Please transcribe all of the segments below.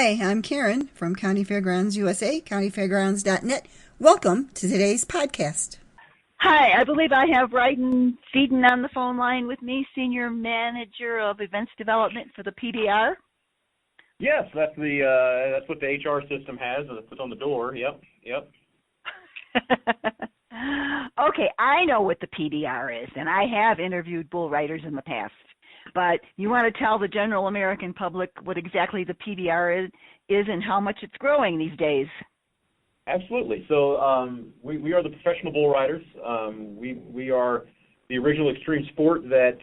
Hi, I'm Karen from County Fairgrounds USA, countyfairgrounds.net. Welcome to today's podcast. Hi, I believe I have Ryan Seddon on the phone line with me, Senior Manager of Events Development for the PBR. Yes, that's what the HR system has. It's on the door. Yep. Okay, I know what the PBR is, and I have interviewed bull riders in the past. But you want to tell the general American public what exactly the PBR is and how much it's growing these days. Absolutely. So we are the professional bull riders. We are the original extreme sport that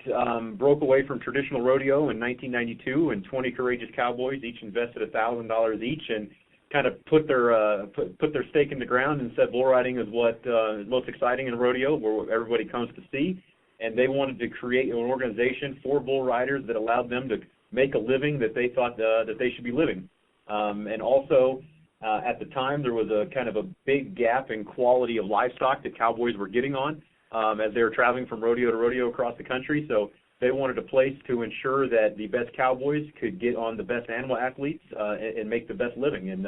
broke away from traditional rodeo in 1992, and 20 courageous cowboys each invested $1,000 each and kind of put their stake in the ground and said bull riding is what is most exciting in rodeo, where everybody comes to see. And they wanted to create an organization for bull riders that allowed them to make a living that they thought that they should be living. And also, at the time, there was a kind of a big gap in quality of livestock that cowboys were getting on as they were traveling from rodeo to rodeo across the country. So they wanted a place to ensure that the best cowboys could get on the best animal athletes and make the best living. And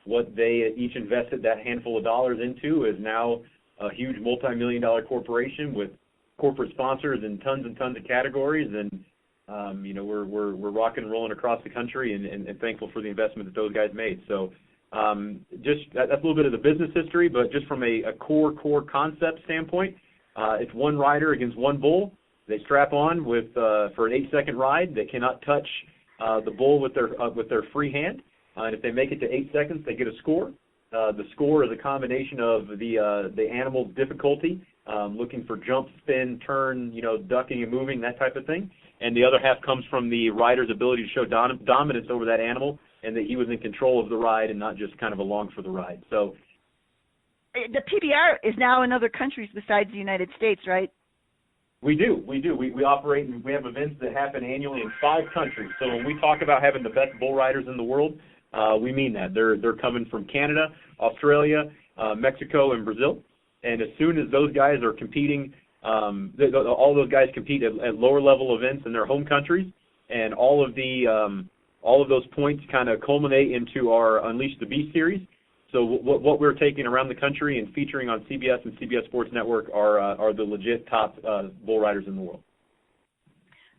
what they each invested that handful of dollars into is now a huge multi-million-dollar corporation with corporate sponsors in tons and tons of categories, and we're rocking and rolling across the country, and thankful for the investment that those guys made. So just that's a little bit of the business history, but just from a core concept standpoint, it's one rider against one bull. They strap on with for an 8-second ride. They cannot touch the bull with their free hand, and if they make it to 8 seconds, they get a score. The score is a combination of the animal's difficulty, looking for jump, spin, turn, ducking and moving, that type of thing. And the other half comes from the rider's ability to show dominance over that animal and that he was in control of the ride and not just kind of along for the ride. So the PBR is now in other countries besides the United States, right? We do. We operate and we have events that happen annually in 5 countries. So when we talk about having the best bull riders in the world, we mean that. They're coming from Canada, Australia, Mexico, and Brazil. And as soon as those guys are competing, all those guys compete at lower level events in their home countries, and all of those points kind of culminate into our Unleash the Beast series. So what we're taking around the country and featuring on CBS and CBS Sports Network are the legit top bull riders in the world.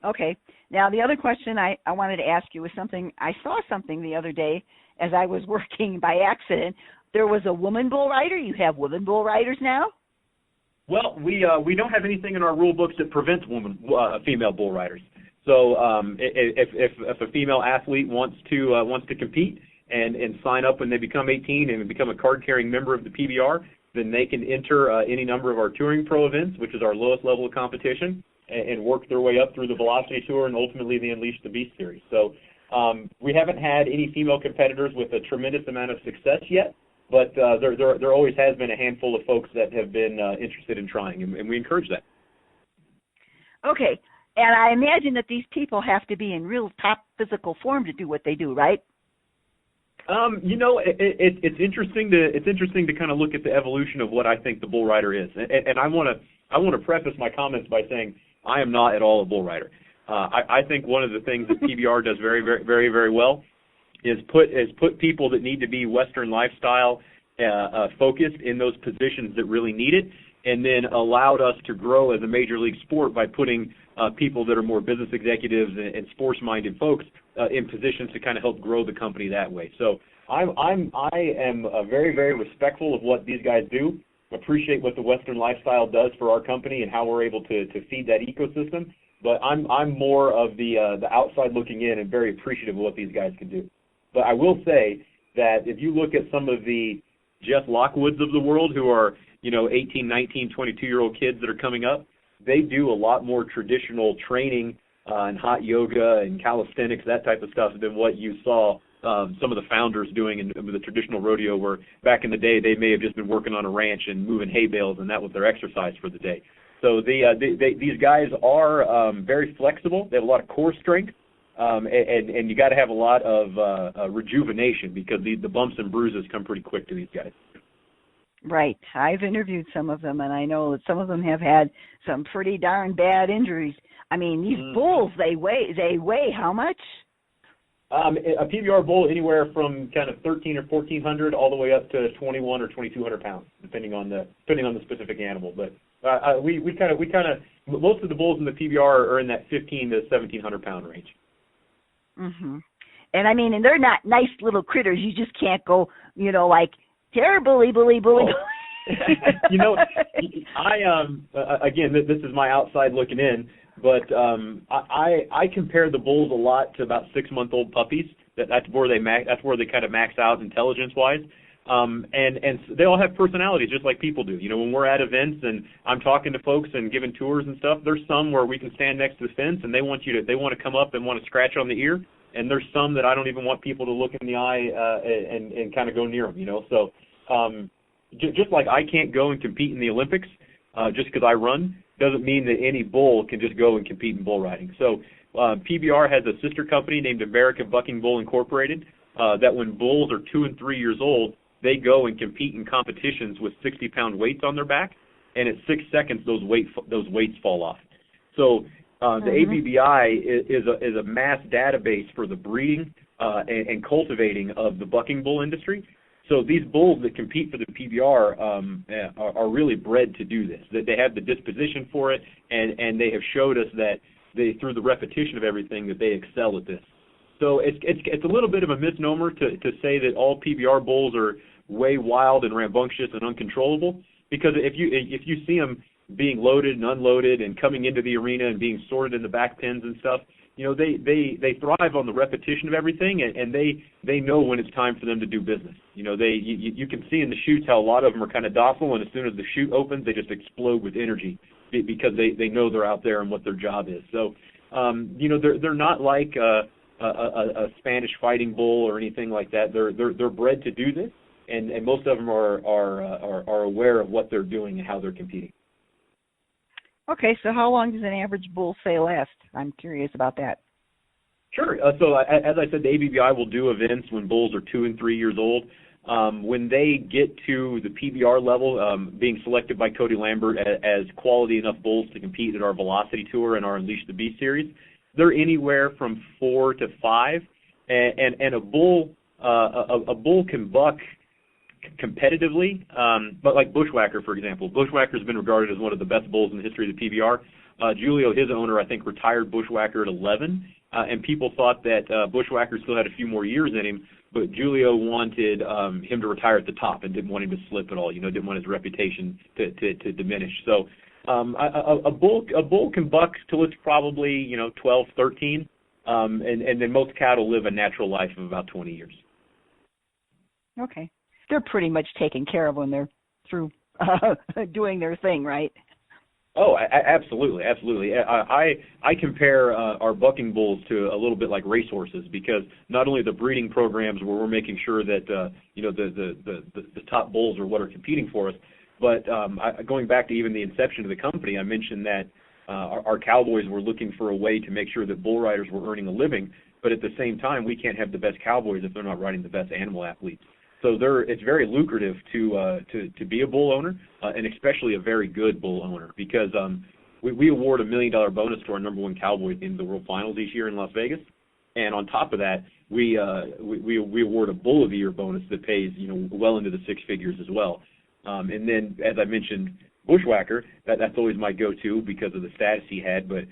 Okay. Now, the other question I wanted to ask you was something. I saw something the other day as I was working by accident. There was a woman bull rider. You have women bull riders now? Well, we don't have anything in our rule books that prevents female bull riders. So if a female athlete wants to compete and sign up when they become 18 and become a card-carrying member of the PBR, then they can enter any number of our Touring Pro events, which is our lowest level of competition, and work their way up through the Velocity Tour and ultimately the Unleash the Beast series. So we haven't had any female competitors with a tremendous amount of success yet, but there always has been a handful of folks that have been interested in trying, and we encourage that. Okay, and I imagine that these people have to be in real top physical form to do what they do, right? It's interesting to kind of look at the evolution of what I think the bull rider is, and I want to preface my comments by saying I am not at all a bull rider. I think one of the things that PBR does very, very, very, very well is put people that need to be Western lifestyle focused in those positions that really need it, and then allowed us to grow as a major league sport by putting people that are more business executives and sports-minded folks in positions to kind of help grow the company that way. So I am very, very respectful of what these guys do, appreciate what the Western lifestyle does for our company and how we're able to feed that ecosystem, but I'm more of the outside looking in and very appreciative of what these guys can do. But I will say that if you look at some of the Jeff Lockwoods of the world who are 18, 19, 22-year-old kids that are coming up, they do a lot more traditional training and hot yoga and calisthenics, that type of stuff, than what you saw some of the founders doing in the traditional rodeo, where back in the day they may have just been working on a ranch and moving hay bales, and that was their exercise for the day. So these guys are very flexible. They have a lot of core strength, and you got to have a lot of rejuvenation, because the bumps and bruises come pretty quick to these guys. Right. I've interviewed some of them, and I know that some of them have had some pretty darn bad injuries. I mean, these bulls, they weigh how much? A PBR bull anywhere from kind of 13 or 1400 all the way up to 21 or 2200 pounds, depending on the specific animal. But we kind of most of the bulls in the PBR are in that 15 to 1700 pound range. Mhm. And I mean, and they're not nice little critters. You just can't go, like terror bully. You know, again, this is my outside looking in, but I compare the bulls a lot to about 6-month-old puppies. That's where they kind of max out intelligence wise. And they all have personalities just like people do. When we're at events and I'm talking to folks and giving tours and stuff, there's some where we can stand next to the fence and they want to come up and want to scratch on the ear. And there's some that I don't even want people to look in the eye and kind of go near them, So just like I can't go and compete in the Olympics just because I run, doesn't mean that any bull can just go and compete in bull riding. So PBR has a sister company named American Bucking Bull Incorporated that when bulls are 2 and 3 years old, they go and compete in competitions with 60-pound weights on their back, and at 6 seconds those weights fall off. So the ABBI is a mass database for the breeding and cultivating of the bucking bull industry. So these bulls that compete for the PBR are really bred to do this. That they have the disposition for it, and they have showed us that through the repetition of everything that they excel at this. So it's a little bit of a misnomer to say that all PBR bulls are way wild and rambunctious and uncontrollable, because if you see them being loaded and unloaded and coming into the arena and being sorted in the back pens and stuff, they thrive on the repetition of everything, and they know when it's time for them to do business. You can see in the chutes how a lot of them are kind of docile, and as soon as the chute opens, they just explode with energy because they know they're out there and what their job is. So they're not like a Spanish fighting bull or anything like that. They're bred to do this, and most of them are aware of what they're doing and how they're competing. Okay, so how long does an average bull say last? I'm curious about that. Sure. So as I said, the ABBI will do events when bulls are 2 and 3 years old. When they get to the PBR level, being selected by Cody Lambert as quality enough bulls to compete at our Velocity Tour and our Unleash the Beast series, they're anywhere from 4 to 5, and a bull can buck competitively, but like Bushwhacker, for example. Bushwhacker's been regarded as one of the best bulls in the history of the PBR. Julio, his owner, I think, retired Bushwhacker at 11, and people thought that Bushwhacker still had a few more years in him, but Julio wanted him to retire at the top and didn't want him to slip at all. Didn't want his reputation to diminish. So a bull can buck till it's probably 12, 13, and then most cattle live a natural life of about 20 years. Okay. They're pretty much taken care of when they're through doing their thing, right? Oh, absolutely. I compare our bucking bulls to a little bit like racehorses, because not only the breeding programs where we're making sure that the top bulls are what are competing for us, but going back to even the inception of the company, I mentioned that our cowboys were looking for a way to make sure that bull riders were earning a living, but at the same time, we can't have the best cowboys if they're not riding the best animal athletes. So it's very lucrative to be a bull owner, and especially a very good bull owner, because we award $1 million bonus to our number one cowboy in the World Finals each year in Las Vegas, and on top of that, we award a Bull of the Year bonus that pays well into the 6 figures as well. And then, as I mentioned, Bushwhacker, that's always my go-to because of the status he had, but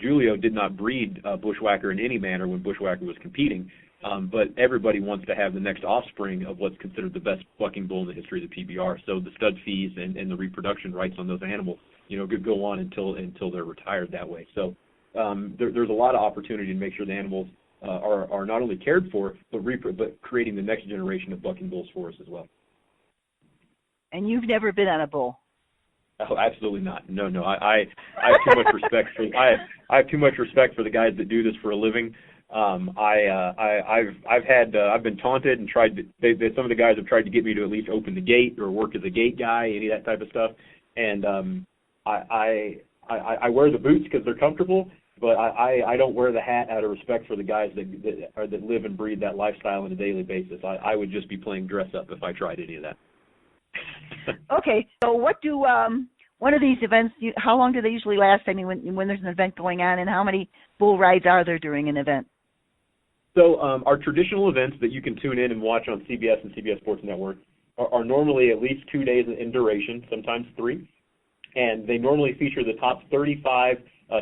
Julio did not breed Bushwhacker in any manner when Bushwhacker was competing. But everybody wants to have the next offspring of what's considered the best bucking bull in the history of the PBR. So the stud fees and the reproduction rights on those animals, could go on until they're retired that way. So there's a lot of opportunity to make sure the animals are not only cared for, but creating the next generation of bucking bulls for us as well. And you've never been on a bull? Oh, absolutely not. No. I have too much respect for I have too much respect for the guys that do this for a living. I've been taunted and tried to. Some of the guys have tried to get me to at least open the gate or work as a gate guy, any of that type of stuff. And I wear the boots because they're comfortable, but I don't wear the hat out of respect for the guys that live and breathe that lifestyle on a daily basis. I would just be playing dress up if I tried any of that. Okay, so what do one of these events? How long do they usually last? I mean, when there's an event going on, and how many bull rides are there during an event? So our traditional events that you can tune in and watch on CBS and CBS Sports Network are normally at least 2 days in duration, sometimes 3. And they normally feature the top 35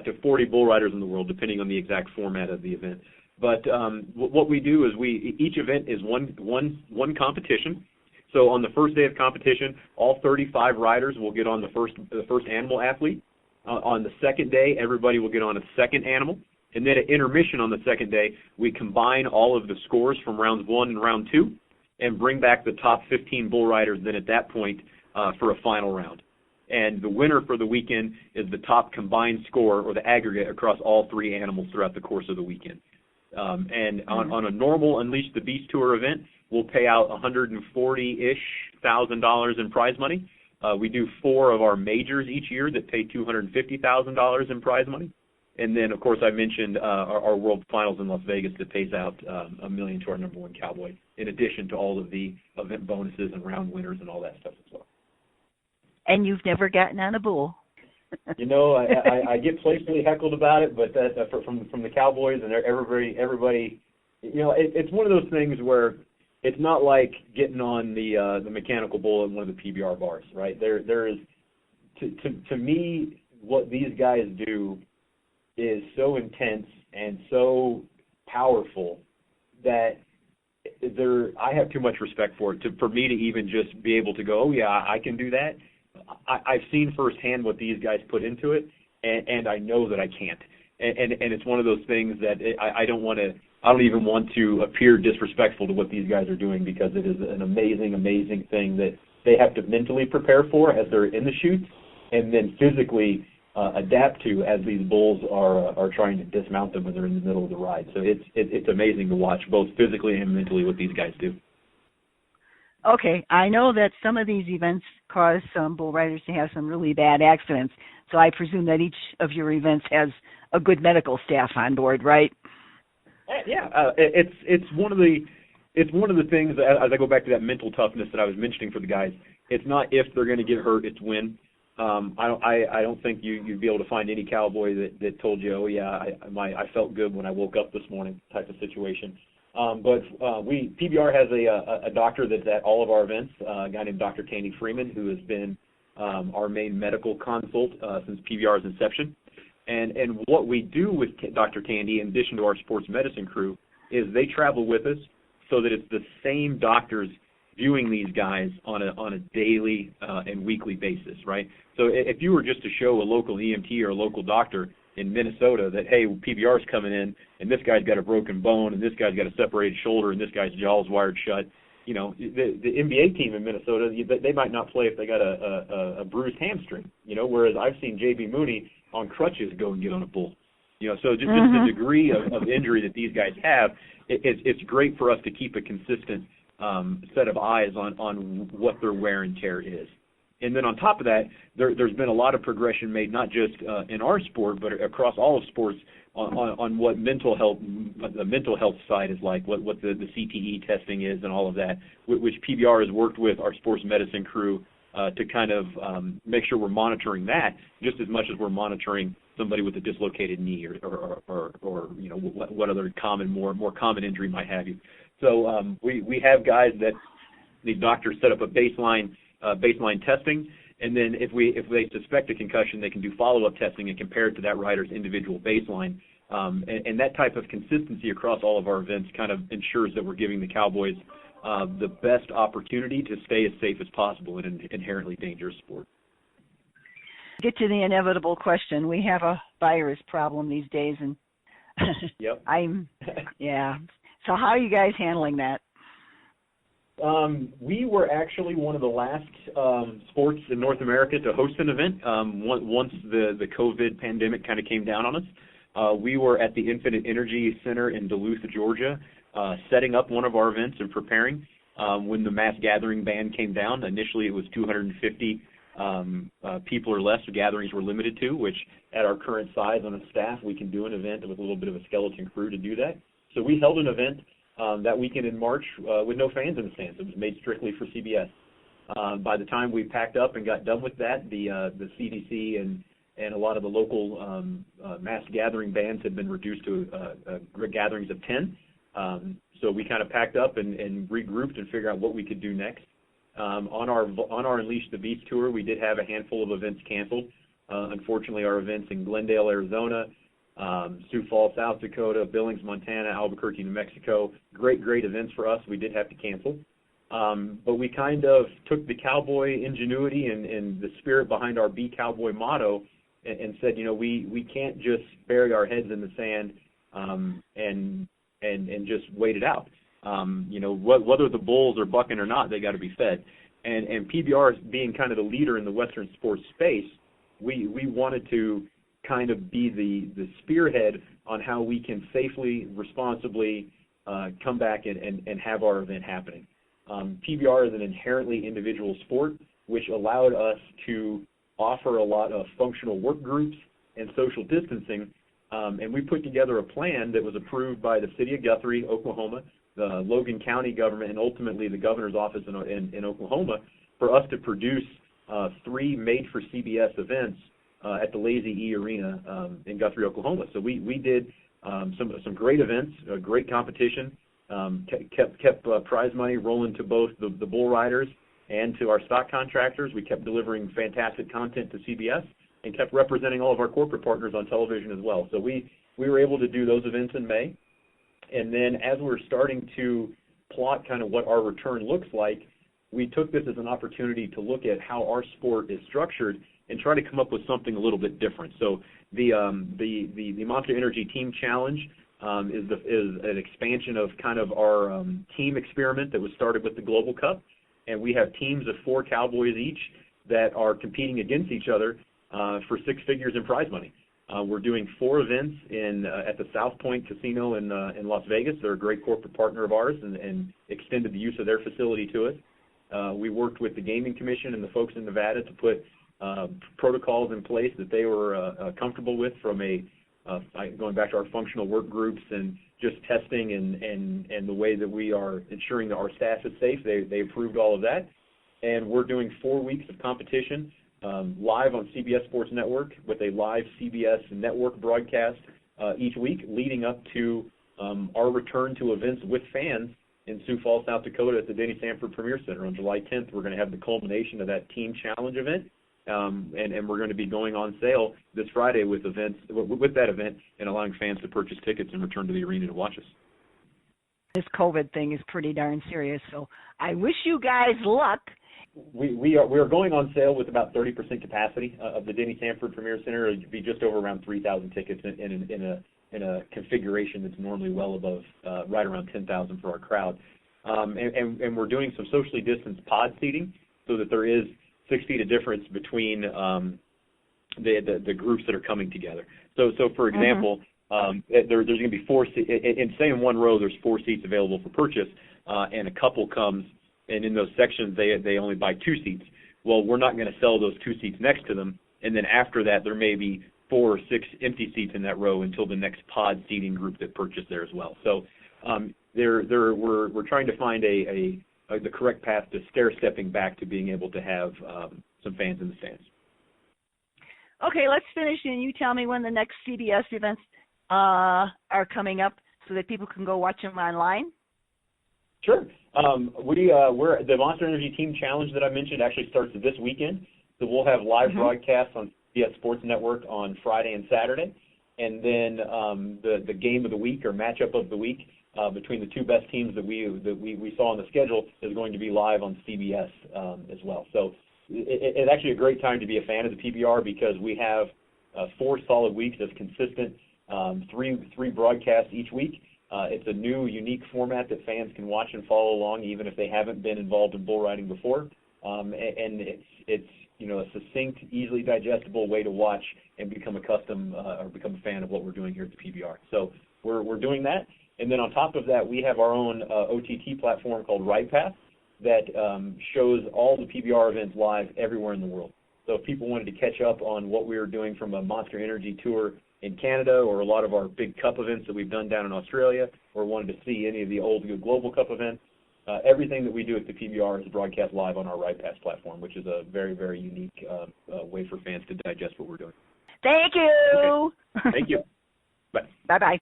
to 40 bull riders in the world, depending on the exact format of the event. But what we do is each event is one competition. So on the first day of competition, all 35 riders will get on the first animal athlete. On the second day, everybody will get on a second animal. And then at intermission on the second day, we combine all of the scores from rounds 1 and round 2 and bring back the top 15 bull riders then at that point for a final round. And the winner for the weekend is the top combined score or the aggregate across all 3 animals throughout the course of the weekend. And on a normal Unleash the Beast Tour event, we'll pay out $140-ish thousand in prize money. We do 4 of our majors each year that pay $250,000 in prize money. And then, of course, I mentioned our World Finals in Las Vegas that pays out $1 million to our number 1 cowboy, in addition to all of the event bonuses and round winners and all that stuff as well. And you've never gotten on a bull. You know, I get playfully heckled about it, but that from the Cowboys and everybody, you know, it's one of those things where it's not like getting on the mechanical bull in one of the PBR bars, right? There is, to me, what these guys do is so intense and so powerful that I have too much respect for it for me to even just be able to go, oh yeah, I can do that. I've seen firsthand what these guys put into it, and I know that I can't. And it's one of those things that I don't even want to appear disrespectful to what these guys are doing, because it is an amazing, amazing thing that they have to mentally prepare for as they're in the chutes, and then physically adapt to as these bulls are trying to dismount them when they're in the middle of the ride. So it's amazing to watch, both physically and mentally, what these guys do. Okay, I know that some of these events cause some bull riders to have some really bad accidents, so I presume that each of your events has a good medical staff on board, right? Yeah, it's one of the things, as I go back to that mental toughness that I was mentioning for the guys. It's not if they're going to get hurt, it's when. I don't think you'd be able to find any cowboy that told you, oh yeah, I felt good when I woke up this morning type of situation. But PBR has a doctor that's at all of our events, a guy named Dr. Tandy Freeman, who has been our main medical consult since PBR's inception. And what we do with Dr. Tandy, in addition to our sports medicine crew, is they travel with us so that it's the same doctors viewing these guys on a daily and weekly basis, right? So if you were just to show a local EMT or a local doctor in Minnesota that, hey, PBR's coming in, and this guy's got a broken bone, and this guy's got a separated shoulder, and this guy's jaw's wired shut, you know, the NBA team in Minnesota, they might not play if they got a bruised hamstring, you know, whereas I've seen J.B. Mooney on crutches go and get on a bull. You know, so just the degree of injury that these guys have, it's great for us to keep a consistent set of eyes on what their wear and tear is. And then on top of that, there's been a lot of progression made, not just in our sport, but across all of sports, on what mental health, the mental health side is like, what the CTE testing is and all of that, which PBR has worked with our sports medicine crew to kind of make sure we're monitoring that just as much as we're monitoring somebody with a dislocated knee or you know, what other more common injury might have you. So we have guys that these doctors set up a baseline testing, and then if they suspect a concussion, they can do follow-up testing and compare it to that rider's individual baseline. And that type of consistency across all of our events kind of ensures that we're giving the Cowboys the best opportunity to stay as safe as possible in an inherently dangerous sport. Get to the inevitable question. We have a virus problem these days, and yep. Yeah. So how are you guys handling that? We were actually one of the last sports in North America to host an event once the COVID pandemic kind of came down on us. We were at the Infinite Energy Center in Duluth, Georgia, setting up one of our events and preparing when the mass gathering ban came down. Initially, it was 250 people or less gatherings were limited to, which at our current size on a staff, we can do an event with a little bit of a skeleton crew to do that. So we held an event that weekend in March with no fans in the stands. It was made strictly for CBS. By the time we packed up and got done with that, the CDC and a lot of the local mass gathering bans had been reduced to gatherings of 10. So we kind of packed up and regrouped and figured out what we could do next. On our Unleash the Beast tour, we did have a handful of events canceled. Unfortunately, our events in Glendale, Arizona, Sioux Falls, South Dakota, Billings, Montana, Albuquerque, New Mexico, great events for us, we did have to cancel. But we kind of took the cowboy ingenuity and the spirit behind our Be Cowboy motto and said, we can't just bury our heads in the sand and just wait it out. Whether the bulls are bucking or not, they got to be fed. And PBR being kind of the leader in the Western sports space, we wanted to kind of be the spearhead on how we can safely, responsibly come back and have our event happening. PBR is an inherently individual sport, which allowed us to offer a lot of functional work groups and social distancing. And we put together a plan that was approved by the city of Guthrie, Oklahoma, the Logan County government, and ultimately the governor's office in Oklahoma, for us to produce 3 made for CBS events at the Lazy E Arena in Guthrie, Oklahoma. So we did some great events, a great competition, kept prize money rolling to both the bull riders and to our stock contractors. We kept delivering fantastic content to CBS and kept representing all of our corporate partners on television as well. So we were able to do those events in May. And then as we're starting to plot kind of what our return looks like, we took this as an opportunity to look at how our sport is structured and try to come up with something a little bit different. So the Monster Energy Team Challenge is an expansion of kind of our team experiment that was started with the Global Cup. And we have teams of 4 cowboys each that are competing against each other for 6 figures in prize money. We're doing 4 events at the South Point Casino in Las Vegas. They're a great corporate partner of ours and extended the use of their facility to us. We worked with the Gaming Commission and the folks in Nevada to put protocols in place that they were comfortable with from going back to our functional work groups and just testing and the way that we are ensuring that our staff is safe. They approved all of that. And we're doing 4 weeks of competition live on CBS Sports Network with a live CBS network broadcast each week leading up to our return to events with fans in Sioux Falls, South Dakota at the Denny Sanford Premier Center. On July 10th, we're going to have the culmination of that Team Challenge event, and we're going to be going on sale this Friday with that event and allowing fans to purchase tickets and return to the arena to watch us. This COVID thing is pretty darn serious, so I wish you guys luck. We are going on sale with about 30% capacity of the Denny Sanford Premier Center. It'd be just over around 3,000 tickets in a configuration that's normally well above right around 10,000 for our crowd. And we're doing some socially distanced pod seating so that there is 6 feet of difference between the groups that are coming together. So for example, there's going to be 4 seats. In one row, there's 4 seats available for purchase, and a couple comes. And in those sections, they only buy 2 seats. Well, we're not going to sell those 2 seats next to them. And then after that, there may be 4 or 6 empty seats in that row until the next pod seating group that purchased there as well. So we're trying to find the correct path to stair-stepping back to being able to have some fans in the stands. Okay, let's finish, and you tell me when the next CBS events are coming up so that people can go watch them online. Sure. We're the Monster Energy Team Challenge that I mentioned actually starts this weekend. So we'll have live broadcasts on CBS Sports Network on Friday and Saturday, and then the game of the week or matchup of the week between the 2 best teams that we saw on the schedule is going to be live on CBS as well. So it's actually a great time to be a fan of the PBR because we have 4 solid weeks of consistent 3 broadcasts each week. It's a new, unique format that fans can watch and follow along, even if they haven't been involved in bull riding before. And it's a succinct, easily digestible way to watch and become accustomed or become a fan of what we're doing here at the PBR. So we're doing that. And then on top of that, we have our own OTT platform called Ride Pass that shows all the PBR events live everywhere in the world. So if people wanted to catch up on what we were doing from a Monster Energy tour in Canada or a lot of our big Cup events that we've done down in Australia, or wanted to see any of the old Global Cup events, everything that we do at the PBR is broadcast live on our Ride Pass platform, which is a very, very unique way for fans to digest what we're doing. Thank you. Okay. Thank you. Bye. Bye-bye.